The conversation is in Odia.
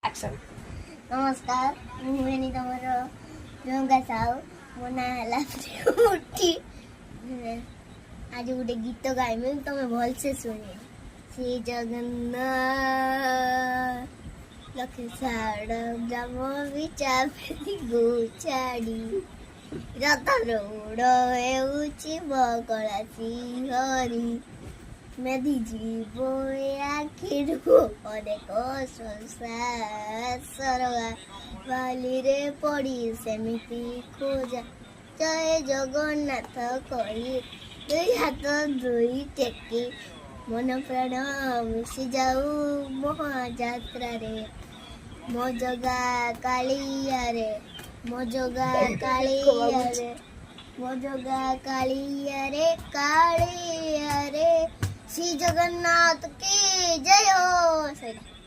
ଆକ୍ସନ୍। ନମସ୍କାର, ମୁଁ ହୁଏନି ତମର ପ୍ରିୟଙ୍କା ସାହୁ। ମୋ ନାଁ ହେଲା ପ୍ରିୟମୂର୍ତ୍ତି। ଆଜି ଗୋଟେ ଗୀତ ଗାଇବି, ତମେ ଭଲସେ ଶୁଣିବ। ଶ୍ରୀ ଜଗନ୍ନାଥ ଲକ୍ଷେ ସାଡ଼ ଗ୍ରାମ ବିଚାପି ଗୋଛାଡ଼ି ରଥ ରୌଡ଼ ହେଉଛି ବକଳା ଶ୍ରୀହରି ମେଧି ଯିବ ଏ ଆଖିରୁ ଅନେକ ସଂସାର ବାଲିରେ ପଡ଼ି ସେମିତି ଖୋଜା ଜୟ ଜଗନ୍ନାଥ କହି ଦୁଇ ହାତ ଧୋଇ ଟେକି ମନ ପ୍ରାଣ ମିଶି ଯାଉ ମହାଯାତ୍ରାରେ ମୋ ଜଗା କାଳିଆରେ ମୋ ଜଗା କାଳିଆରେ ମୋ ଜଗା କାଳିଆରେ କାଳିଆରେ ଶ୍ରୀ ଜଗନ୍ନାଥ की जय हो।